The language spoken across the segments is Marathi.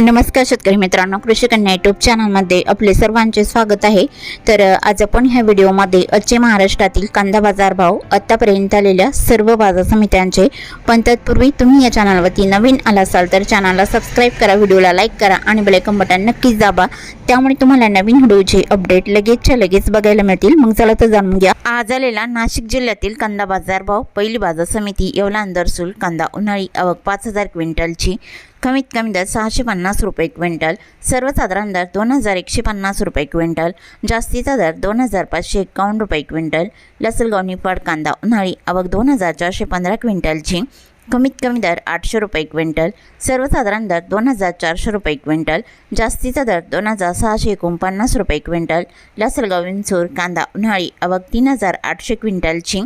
नमस्कार शेतकरी मित्रांनो, कृषी कन्या यूट्यूब चॅनलमध्ये आपले सर्वांचे स्वागत आहे। तर आज आपण ह्या व्हिडिओमध्ये आजचे महाराष्ट्रातील कांदा बाजार भाव, आतापर्यंत आलेल्या सर्व बाजार समित्यांचे, पण तत्पूर्वी तुम्ही या चॅनलवरती नवीन आला असाल तर चॅनलला सबस्क्राइब करा, व्हिडिओला लाईक करा आणि बेल आयकॉन बटन नक्कीच दाबा, त्यामुळे तुम्हाला नवीन व्हिडिओचे अपडेट लगेच बघायला मिळतील। मग चला तर जाणून घ्या आज आलेला नाशिक जिल्ह्यातील कांदा बाजार भाव। पहिली बाजार समिती येवला अंदरसूल कांदा उन्हाळी आवक 5000 क्विंटलची, कमीत कमी दर 650 रुपये क्विंटल, सर्वसाधारण दर 2150 रुपये क्विंटल, जास्तीचा दर 2551 रुपये क्विंटल। लसलगाव निफाड कांदा उन्हाळी आवक 2415 क्विंटलची, कमीत कमी दर 800 रुपये क्विंटल, सर्वसाधारण दर 2400 रुपये क्विंटल, जास्तीचा दर 2649 रुपये क्विंटल। लसलगाव विंचूर कांदा उन्हाळी आवक 3800 क्विंटलची,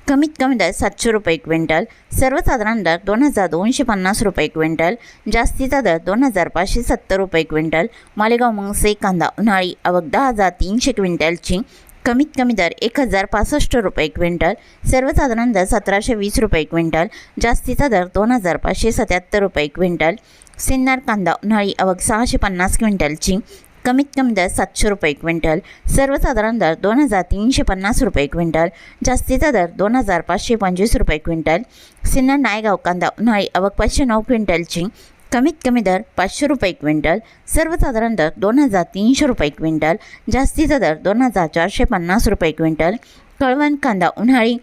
कमीत कमी दर 700 रुपये क्विंटल, सर्वसाधारण दर 2250 रुपये क्विंटल, जास्तीचा दर 2570 रुपये क्विंटल। मालेगाव मंगसे कांदा उन्हाळी आवक 10300 क्विंटलची, कमीत कमी दर 1065 रुपये क्विंटल, सर्वसाधारण दर 1720 रुपये क्विंटल, जास्तीचा दर 2577 रुपये क्विंटल। सिन्नर कांदा उन्हाळी आवक 650 क्विंटलची, कमीत कमी दर 700 रुपये क्विंटल, सर्वसाधारण दर 2350 रुपये क्विंटल, जास्तीचा दर 2525 रुपये क्विंटल। सिन्नर नायगाव कांदा उन्हाळी आवक 509 क्विंटलची, कमीत कमी दर 500 रुपये क्विंटल, सर्वसाधारण दर 2300 रुपये क्विंटल, जास्तीचा दर 2450 रुपये क्विंटल। कळवण कांदा उन्हाळी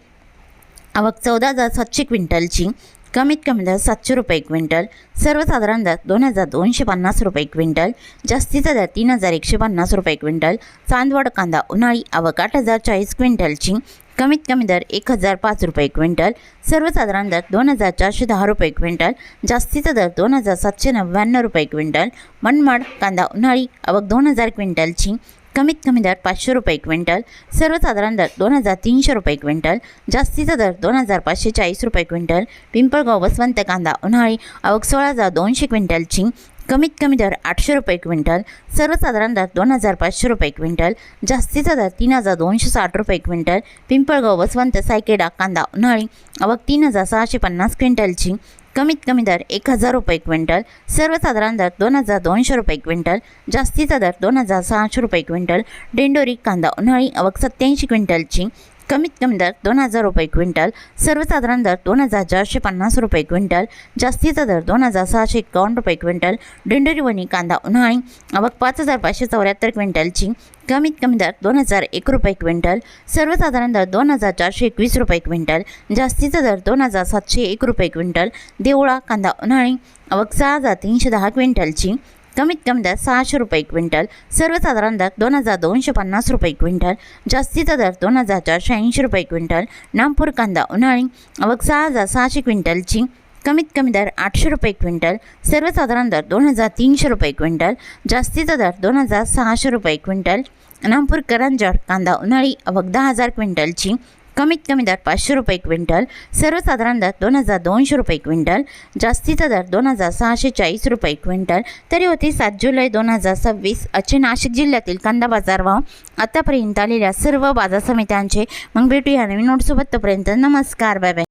आवक 14700 क्विंटलची, कमीत कमी दर 700 रुपये क्विंटल, सर्वसाधारण दर 2250 रुपये क्विंटल, जास्तीचा दर 3150 रुपये क्विंटल। चांदवड कांदा उन्हाळी आवक 8040 क्विंटलची, कमीत कमी दर 1005 रुपये क्विंटल, सर्वसाधारण दर 2410 रुपये क्विंटल, जास्तीचा दर 2799 रुपये क्विंटल। मनमाड कांदा उन्हाळी आवक 2000 क्विंटलची, कमीत कमी दर 500 रुपये क्विंटल, सर्वसाधारण दर 2300 रुपये क्विंटल, जास्तीचा दर 2540 रुपये क्विंटल। पिंपळगाव वसवंत कांदा उन्हाळी आवक 16200 क्विंटलची, कमीत कमी दर 800 रुपये क्विंटल, सर्वसाधारण दर 2500 रुपये क्विंटल, जास्तीचा दर 3260 रुपये क्विंटल। पिंपळगाव वसवंत सायकेडा कांदा उन्हाळी आवक 3650 क्विंटलची, कमीत कमी दर 1000 रुपये क्विंटल, सर्वसाधारण दर 2200 रुपये क्विंटल, जास्तीचा दर 2600 रुपये क्विंटल। दिंडोरी कांदा उन्हाळी आवक 87 क्विंटलची, कमीत कमी दर 2000 रुपये क्विंटल, सर्वसाधारण दर 2450 रुपये क्विंटल, जास्तीचा दर 2651 रुपये क्विंटल। दिंडोरी कांदा उन्हाळी आवक 5574 क्विंटलची, कमीत कमी दर 2001 रुपये क्विंटल, सर्वसाधारण दर 2421 रुपये क्विंटल, जास्तीचा दर 2701 रुपये क्विंटल। देवळा कांदा उन्हाळी आवक 6310 क्विंटलची, कमीत कमी दर 600 रुपये क्विंटल, सर्वसाधारण दर 2250 रुपये क्विंटल, जास्तीचा दर 2480 रुपये क्विंटल। नामपूर कांदा उन्हाळी आवक 6600 क्विंटलची, कमीत कमी दर 800 रुपये क्विंटल, सर्वसाधारण दर 2300 रुपये क्विंटल, जास्तीचा दर 2600 रुपये क्विंटल। नामपूर करंजड कांदा उन्हाळी आवक 10000 क्विंटलची, कमीत कमी दर 500 रुपये क्विंटल, सर्वसाधारण दर 2200 रुपये क्विंटल, जास्तीचा दर 2640 रुपये क्विंटल। तरी होती 7 जुलै 2026 आजचे नाशिक जिल्ह्यातील कांदा बाजार भाव, आतापर्यंत आलेल्या सर्व बाजार समित्यांचे। मग भेटूया नवीन नोटसोबत, तोपर्यंत नमस्कार, बाय बाय।